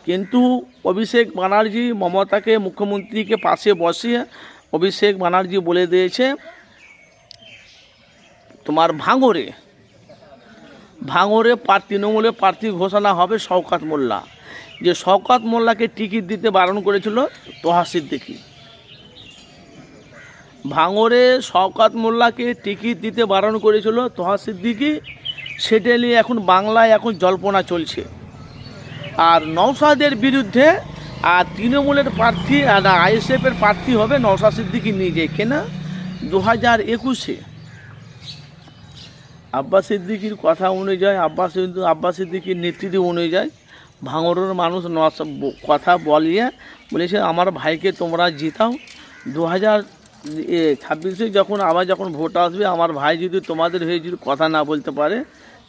কিন্তু অভিষেক ব্যানার্জি মমতাকে মুখ্যমন্ত্রীকে পাশে বসিয়ে অভিষেক ব্যানার্জি বলে দিয়েছে তোমার ভাঙড়ে তৃণমূলে প্রার্থী ঘোষণা হবে শওকত মোল্লা। যে শওকত মোল্লাকে টিকিট দিতে বারণ করেছিল তোহা সিদ্দিকী। ভাঙড়ে শওকত মোল্লাকে টিকিট দিতে বারণ করেছিল তোহা সিদ্দিকী। সেটা নিয়ে এখন বাংলায় জল্পনা চলছে। আর নওশাদের বিরুদ্ধে আর তৃণমূলের প্রার্থী আর আইএসএফের প্রার্থী হবে নওশাদ সিদ্দিকী নিজে। কেনা 2021-এ আব্বাস সিদ্দিকীর কথা অনুযায়ী আব্বাস সিদ্দিকীর নেতৃত্ব অনুযায়ী ভাঙড়ের মানুষ কথা বলেছে আমার ভাইকে তোমরা জিতাও। 2026-এ যখন ভোট আসবে আমার ভাই যদি তোমাদের হয়ে যদি কথা না বলতে পারে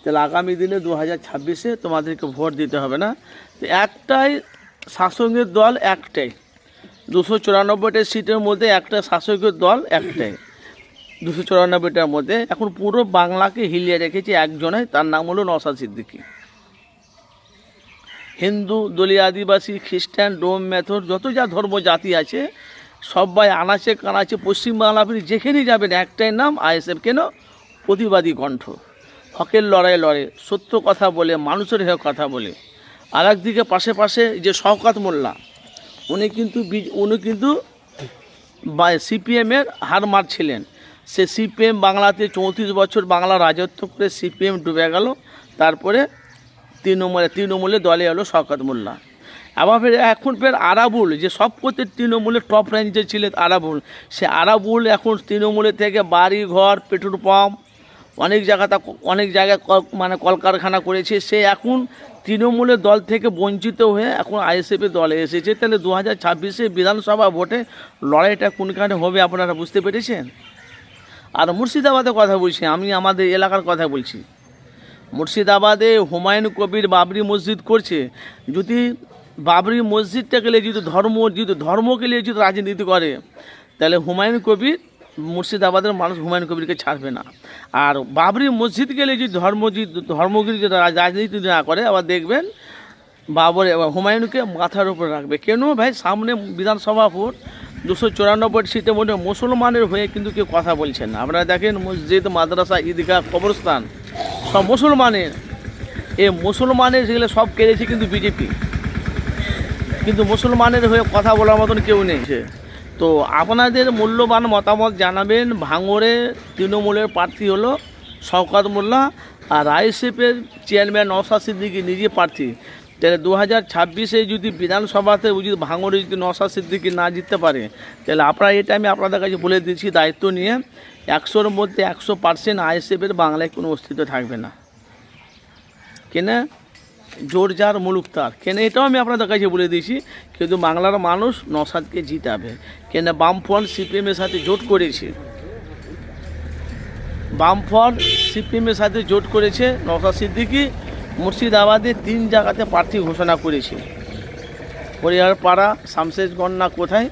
তাহলে আগামী দিনে 2026-এ তোমাদেরকে ভোট দিতে হবে না। তো একটাই শাসকের দল, একটাই 294টা সিটের মধ্যে একটা শাসকের দল একটাই 294টার মধ্যে। এখন পুরো বাংলাকে হিলিয়ে রেখেছে একজনের, তার নাম হলো নওশাদ সিদ্দিকী। হিন্দু, দলীয়, আদিবাসী, খ্রিস্টান, ডোম, মেথর যত যা ধর্ম জাতি আছে সবাই আনাচে কানাচে পশ্চিমবাংলা আপনি যেখানেই যাবেন একটাই নাম আইএসএফ। কেন? প্রতিবাদী কণ্ঠ, হকের লড়াই লড়ে, সত্য কথা বলে, মানুষের হয়ে কথা বলে। আর একদিকে পাশে যে শওকত মোল্লা উনি কিন্তু সিপিএমের হার মারছিলেন। সে সিপিএম বাংলাতে 34 বছর বাংলা রাজত্ব করে সিপিএম ডুবে গেল। তারপরে তৃণমূলে দলে এলো শওকত মোল্লা। আবার এখন আরাবুল, যে সব করতে তৃণমূলের টপ রেঞ্জে ছিলেন আরাবুল, সে আরাবুল এখন তৃণমূলের থেকে বাড়ি ঘর, পেট্রোল পাম্প অনেক জায়গায় কলকারখানা করেছে। সে এখন তৃণমূলের দল থেকে বঞ্চিত হয়ে এখন আইএসএফের দলে এসেছে। তাহলে 2026-এ বিধানসভা ভোটে লড়াইটা কোনখানে হবে আপনারা বুঝতে পেরেছেন। আর মুর্শিদাবাদের কথা বলছি, আমি আমাদের এলাকার কথা বলছি। মুর্শিদাবাদে হুমায়ুন কবির বাবরি মসজিদ করছে। যদি বাবরি মসজিদটাকে নিয়ে যদি ধর্মকে নিয়ে যদি রাজনীতি করে তাহলে হুমায়ুন কবির, মুর্শিদাবাদের মানুষ হুমায়ুন কবিরকে ছাড়বে না। আর বাবরি মসজিদকে নিয়ে যদি ধর্মগিরি যদি রাজনীতি না করে আবার দেখবেন হুমায়ুনকে মাথার উপর রাখবে। কেন ভাই? সামনে বিধানসভা ভোট, 294 সিটের মধ্যে মুসলমানের হয়ে কিন্তু কেউ কথা বলছেন না। আপনারা দেখেন মসজিদ, মাদ্রাসা, ঈদগাহ, কবরস্থান সব মুসলমানের। মুসলমানের সেগুলো সব কেড়েছে কিন্তু বিজেপি, কিন্তু মুসলমানের হয়ে কথা বলার মতন কেউ নেই। তো আপনাদের মূল্যবান মতামত জানাবেন। ভাঙড়ে তৃণমূলের প্রার্থী হলো শওকত মোল্লা আর আইএসএফের চেয়ারম্যান নওশাদ সিদ্দিকী নিজে প্রার্থী। তাহলে 2026-এ যদি বিধানসভাতে যদি ভাঙড়ে যদি নওশাদ সিদ্দিকী না জিততে পারে তাহলে আপনারা এটা আমি আপনাদের কাছে বলে দিচ্ছি দায়িত্ব নিয়ে, 100-র মধ্যে 100% আইএসএফের বাংলায় কোনো অস্তিত্ব থাকবে না। কেন? জোর যার মুলুক তার। কেন? এটাও আমি আপনাদের কাছে বলে দিয়েছি। কিন্তু বাংলার মানুষ নওশাদকে জিতাবে। কেন? বামফ্রন্ট সিপিএমের সাথে জোট করেছে, নওশাদ সিদ্দিকী মুর্শিদাবাদে 3 জায়গাতে প্রার্থী ঘোষণা করেছে। হরিহরপাড়া, শামশেরগঞ্জ না কোথায়